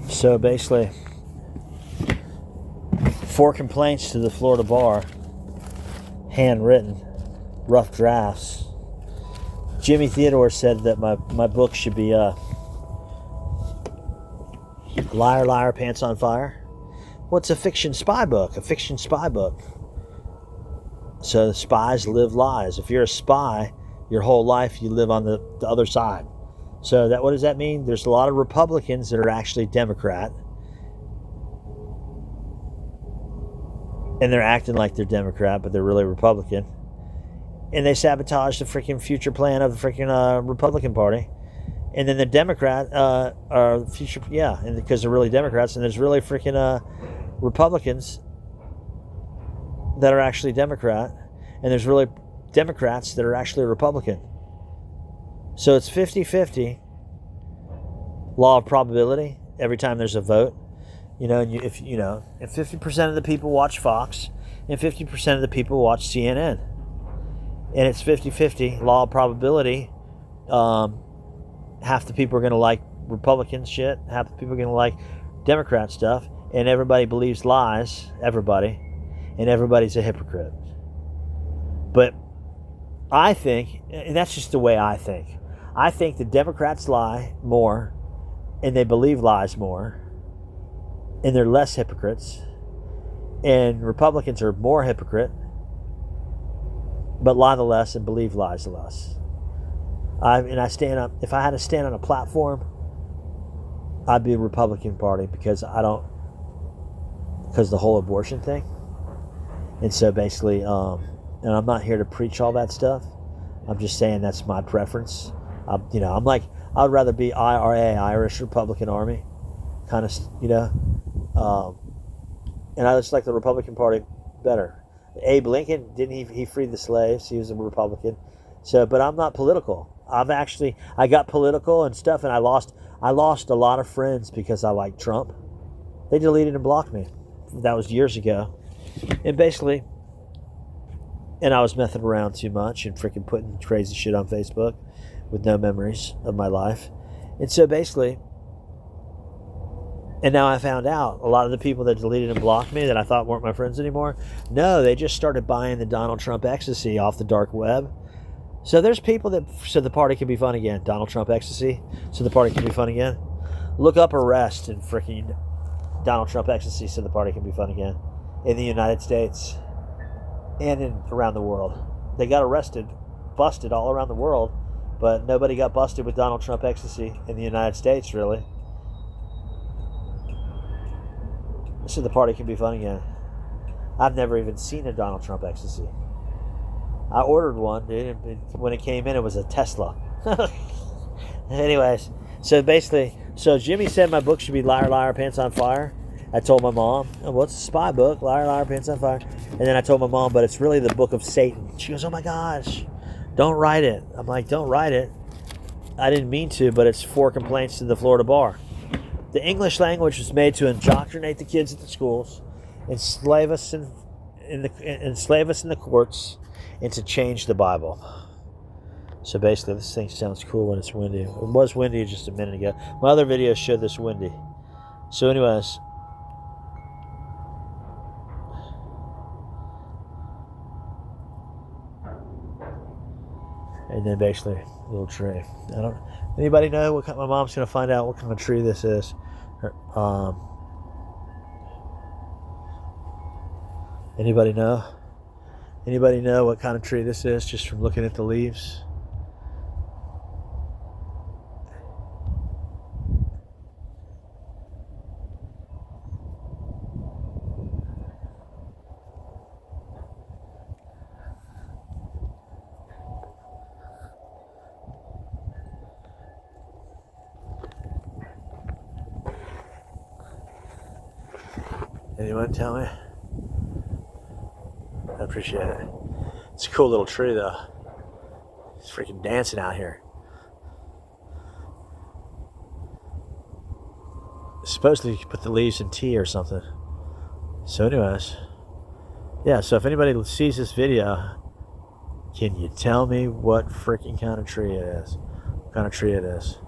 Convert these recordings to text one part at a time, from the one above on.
So basically, 4 complaints to the Florida bar, handwritten, rough drafts. Jimmy Theodore said that my book should be Liar, Liar, Pants on Fire. What's a fiction spy book? A fiction spy book. So the spies live lies. If you're a spy, your whole life you live on the other side. So what does that mean? There's a lot of Republicans that are actually Democrat. And they're acting like they're Democrat, but they're really Republican. And they sabotage the freaking future plan of the freaking Republican Party. And then the Democrat are future, and because they're really Democrats, and there's really freaking Republicans that are actually Democrat, and there's really Democrats that are actually Republican. So it's 50-50 law of probability every time there's a vote. And if 50% of the people watch Fox and 50% of the people watch CNN, and it's 50-50 law of probability, half the people are going to like Republican shit, half the people are going to like Democrat stuff, and everybody believes lies, everybody, and everybody's a hypocrite. But I think, and that's just the way I think the Democrats lie more, and they believe lies more, and they're less hypocrites, and Republicans are more hypocrite, but lie the less and believe lies the less. I stand up. If I had to stand on a platform, I'd be a Republican Party because the whole abortion thing. And so basically, and I'm not here to preach all that stuff. I'm just saying that's my preference. I'm like, I'd rather be IRA, Irish Republican Army, kind of, and I just like the Republican Party better. Abe Lincoln, didn't he freed the slaves? He was a Republican. So, but I'm not political. I got political and stuff, and I lost a lot of friends because I liked Trump. They deleted and blocked me. That was years ago. And basically, and I was messing around too much and freaking putting crazy shit on Facebook with no memories of my life. And so basically, and now I found out a lot of the people that deleted and blocked me that I thought weren't my friends anymore, no, they just started buying the Donald Trump ecstasy off the dark web. So there's people that said the party can be fun again. Donald Trump ecstasy, so the party can be fun again. Look up arrest and freaking Donald Trump ecstasy, so the party can be fun again. In the United States and around the world. They got arrested, busted all around the world, but nobody got busted with Donald Trump ecstasy in the United States, really. So the party can be fun again. I've never even seen a Donald Trump ecstasy. I ordered one, dude, and when it came in, it was a Tesla. Anyways, so basically, Jimmy said my book should be Liar, Liar, Pants on Fire. I told my mom, what's a spy book? Liar, Liar, Pants on Fire. And then I told my mom, but it's really the book of Satan. She goes, oh my gosh, don't write it. I'm like, don't write it. I didn't mean to, but it's 4 complaints to the Florida bar. The English language was made to indoctrinate the kids at the schools, enslave us in the courts, and to change the Bible. So basically, this thing sounds cool when it's windy. It was windy just a minute ago. My other videos showed this windy. So anyways, and then basically, a little tree. Anybody know what kind? My mom's gonna find out what kind of tree this is. Anybody know? Anybody know what kind of tree this is just from looking at the leaves? Anyone tell me? I appreciate it. It's a cool little tree, though. It's freaking dancing out here. Supposedly you can put the leaves in tea or something. So anyways, yeah, so if anybody sees this video, can you tell me what freaking kind of tree it is? What kind of tree it is?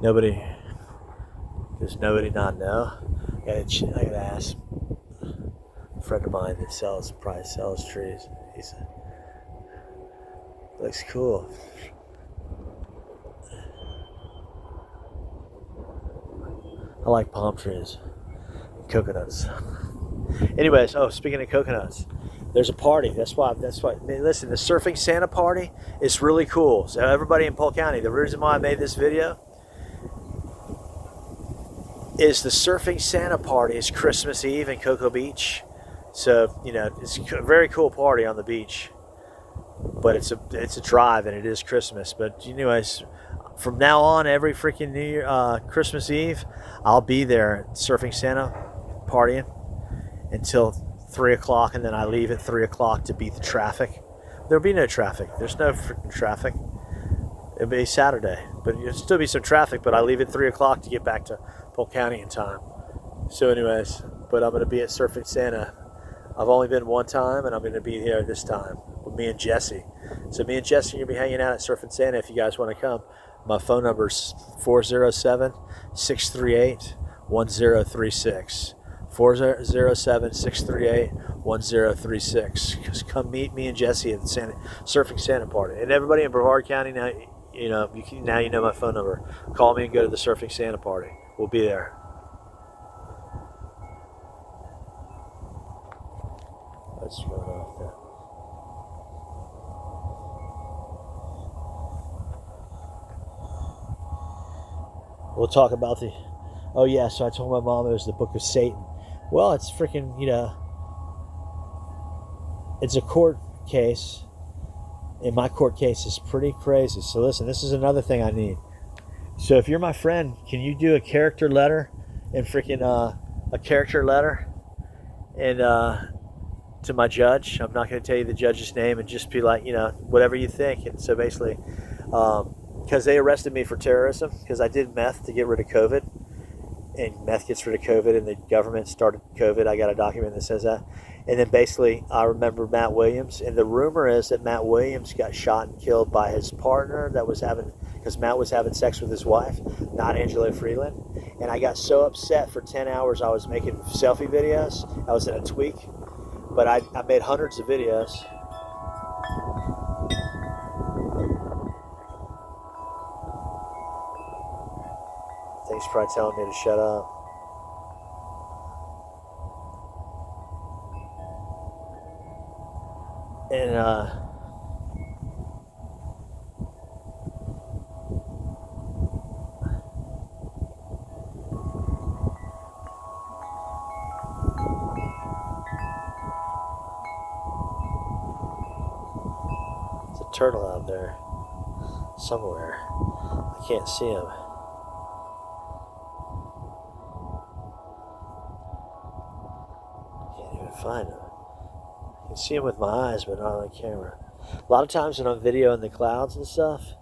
Nobody Does nobody not know? I gotta ask a friend of mine that probably sells trees. He said, looks cool. I like palm trees, coconuts. Anyways, speaking of coconuts, there's a party. That's why. Listen, the Surfing Santa party is really cool. So everybody in Polk County, the reason why I made this video is the Surfing Santa party is Christmas Eve in Cocoa Beach. So it's a very cool party on the beach, but it's a drive and it is Christmas. But anyways, from now on, every freaking New Year, Christmas Eve, I'll be there Surfing Santa partying until 3 o'clock, and then I leave at 3 o'clock to beat the traffic. There'll be no traffic. There's no freaking traffic. It'll be Saturday, but there'll still be some traffic, but I leave at 3 o'clock to get back to Polk County in time. So anyways, but I'm going to be at Surfing Santa. I've only been one time, and I'm going to be here this time with me and Jesse. So me and Jesse are going to be hanging out at Surfing Santa if you guys want to come. My phone number is 407-638-1036. 407-638-1036. Just come meet me and Jesse at the Surfing Santa party. And everybody in Brevard County now, you know my phone number. Call me and go to the Surfing Santa party. We'll be there. Let's go off there. We'll talk about the. Oh yeah, so I told my mom it was the Book of Satan. Well, it's freaking, it's a court case, and my court case is pretty crazy. So listen, this is another thing I need. So if you're my friend, can you do a character letter and freaking a character letter and to my judge? I'm not going to tell you the judge's name, and just be like, whatever you think. And so basically, because they arrested me for terrorism because I did meth to get rid of COVID. And meth gets rid of COVID, and the government started COVID. I got a document that says that. And then basically, I remember Matt Williams, and the rumor is that Matt Williams got shot and killed by his partner because Matt was having sex with his wife, not Angela Freeland. And I got so upset for 10 hours I was making selfie videos. I was in a tweak, but I made hundreds of videos. He's probably telling me to shut up. And there's a turtle out there somewhere. I can't see him. Find them. I can see them with my eyes, but not on the camera. A lot of times when I'm videoing the clouds and stuff,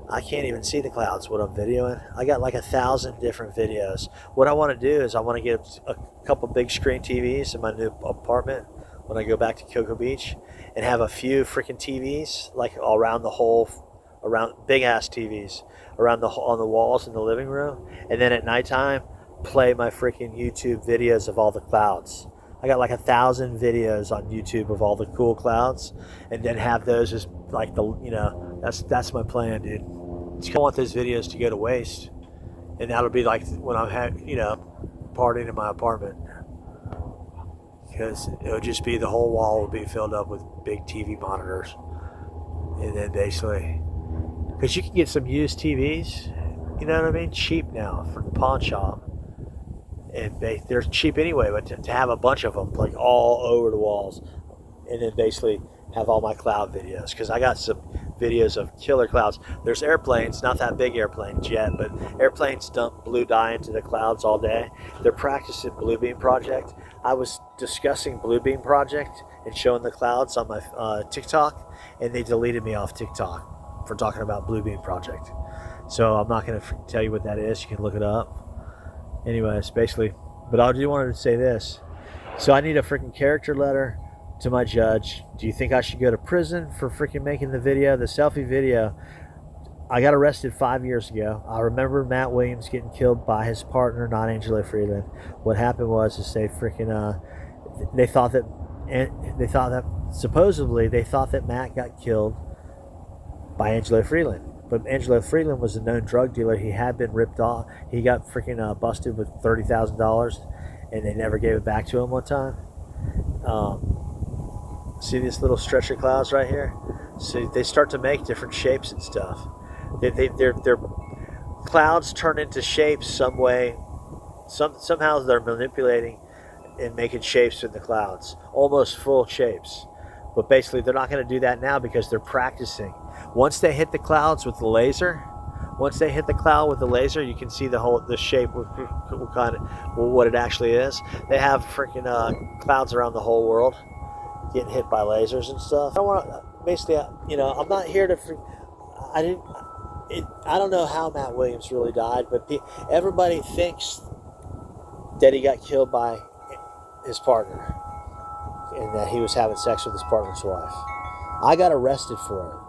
I can't even see the clouds when I'm videoing. I got like 1,000 different videos. What I want to do is I want to get a couple big screen TVs in my new apartment when I go back to Cocoa Beach, and have a few freaking TVs like around big ass TVs on the walls in the living room, and then at nighttime play my freaking YouTube videos of all the clouds. I got like 1,000 videos on YouTube of all the cool clouds, and then have those as like that's my plan, dude. I don't want those videos to go to waste, and that'll be like when I'm partying in my apartment, because it'll just be the whole wall will be filled up with big TV monitors, and then basically, because you can get some used TVs, you know what I mean, cheap now from the pawn shop. And they're cheap anyway, but to have a bunch of them like all over the walls, and then basically have all my cloud videos, because I got some videos of killer clouds. There's airplanes, not that big airplanes yet, but airplanes dump blue dye into the clouds all day. They're practicing Bluebeam Project. I was discussing Bluebeam Project and showing the clouds on my TikTok, and they deleted me off TikTok for talking about Bluebeam Project. So I'm not going to tell you what that is. You can look it up. Anyways, basically, but I do wanted to say this. So I need a freaking character letter to my judge. Do you think I should go to prison for freaking making the selfie video? I got arrested 5 years ago. I remember Matt Williams getting killed by his partner, not Angelo Freeland. What happened was, is they freaking they thought that, supposedly they thought that Matt got killed by Angelo Freeland. But Angelo Freeland was a known drug dealer. He had been ripped off. He got freaking busted with $30,000, and they never gave it back to him one time. See this little stretch of clouds right here? So they start to make different shapes and stuff. Their clouds turn into shapes some way. Somehow they're manipulating and making shapes in the clouds, almost full shapes. But basically, they're not going to do that now because they're practicing. Once they hit the clouds with the laser, you can see the shape, what it actually is. They have freaking clouds around the whole world getting hit by lasers and stuff. I don't want to. Basically, I'm not here to. I don't know how Matt Williams really died, but everybody thinks that he got killed by his partner and that he was having sex with his partner's wife. I got arrested for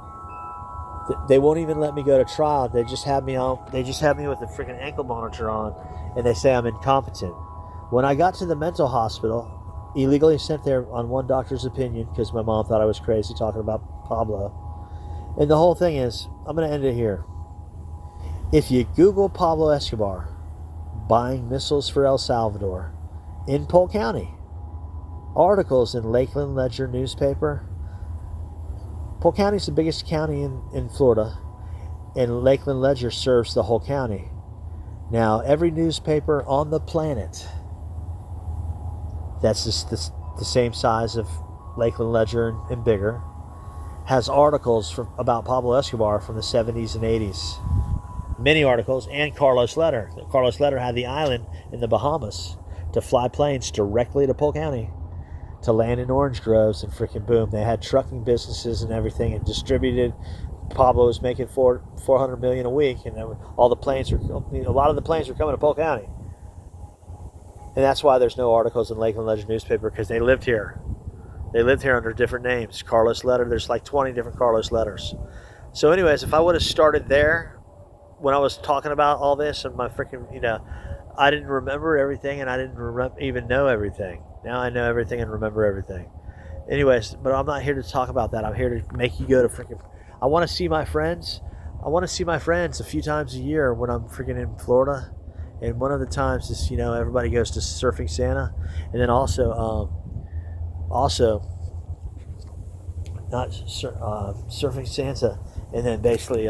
it. They won't even let me go to trial. They just have me on. They just have me with a freaking ankle monitor on, and they say I'm incompetent. When I got to the mental hospital, illegally sent there on one doctor's opinion because my mom thought I was crazy talking about Pablo. And the whole thing is, I'm going to end it here. If you Google Pablo Escobar buying missiles for El Salvador in Polk County, articles in Lakeland Ledger newspaper. Polk County is the biggest county in Florida, and Lakeland Ledger serves the whole county. Now, every newspaper on the planet that's just the same size of Lakeland Ledger and bigger has articles about Pablo Escobar from the 70s and 80s. Many articles, and Carlos Leder. Carlos Leder had the island in the Bahamas to fly planes directly to Polk County to land in orange groves, and freaking boom. They had trucking businesses and everything and distributed. Pablo was making $400 million a week, and all the planes a lot of the planes were coming to Polk County. And that's why there's no articles in Lakeland Ledger newspaper, because they lived here. They lived here under different names. Carlos Leder, there's like 20 different Carlos Leders. So anyways, if I would have started there when I was talking about all this and my freaking, I didn't remember everything, and I didn't even know everything. Now I know everything and remember everything. Anyways, but I'm not here to talk about that. I'm here to make you go to freaking, I want to see my friends. I want to see my friends a few times a year when I'm freaking in Florida. And one of the times is, everybody goes to Surfing Santa. And then also not Surfing Santa, and then basically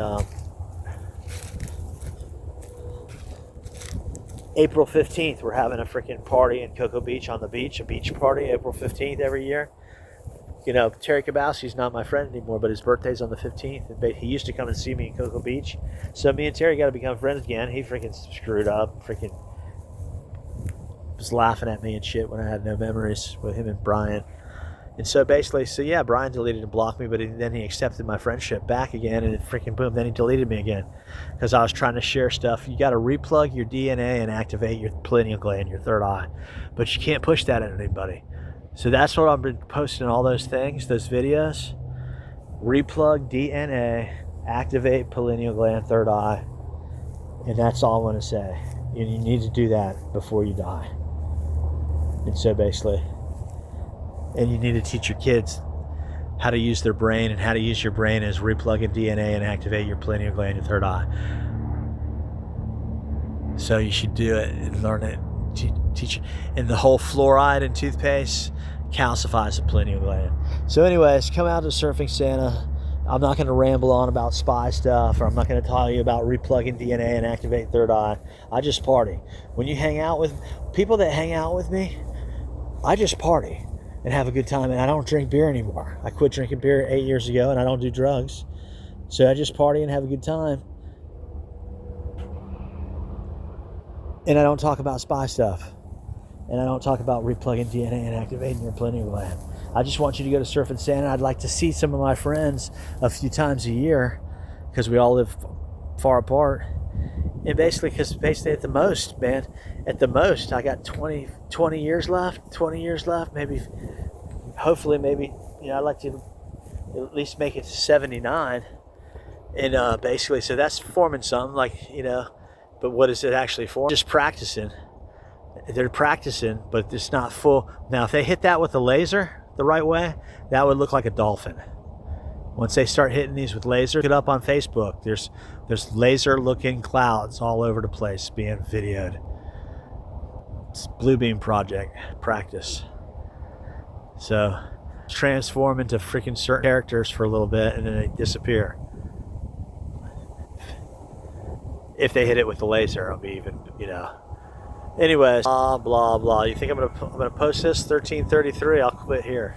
April 15th, we're having a freaking party in Cocoa Beach on the beach, a beach party, April 15th every year. Terry Kabowski's not my friend anymore, but his birthday's on the 15th. And he used to come and see me in Cocoa Beach. So me and Terry got to become friends again. He freaking screwed up, freaking was laughing at me and shit when I had no memories with him and Brian. And so basically, Brian deleted and blocked me, but then he accepted my friendship back again, and it freaking boom, then he deleted me again because I was trying to share stuff. You got to replug your DNA and activate your pineal gland, your third eye, but you can't push that on anybody. So that's what I've been posting, all those things, those videos. Replug DNA, activate pineal gland, third eye, and that's all I want to say. You need to do that before you die. And so basically, and you need to teach your kids how to use their brain, and how to use your brain as replugging DNA and activate your pineal gland, your third eye. So you should do it and learn it, teach it. And the whole fluoride in toothpaste calcifies the pineal gland. So anyways, come out to Surfing Santa. I'm not going to ramble on about spy stuff, or I'm not going to tell you about replugging DNA and activate third eye. I just party. When you hang out with people that hang out with me, I just party and have a good time, and I don't drink beer anymore. I quit drinking beer 8 years ago, and I don't do drugs. So I just party and have a good time. And I don't talk about spy stuff. And I don't talk about replugging DNA and activating your pineal gland. I just want you to go to Surfing Santa. I'd like to see some of my friends a few times a year, because we all live far apart. And basically at the most, man, I got 20 years left, maybe, hopefully, maybe, I'd like to at least make it to 79. And basically, so that's forming something, like, but what is it actually for? Just practicing. They're practicing, but it's not full. Now, if they hit that with a laser the right way, that would look like a dolphin. Once they start hitting these with laser, look it up on Facebook. There's laser-looking clouds all over the place being videoed. It's Bluebeam Project practice. So transform into freaking certain characters for a little bit, and then they disappear. If they hit it with the laser, it'll be even, Anyways, blah blah blah. You think I'm gonna post this 13:33? I'll quit here.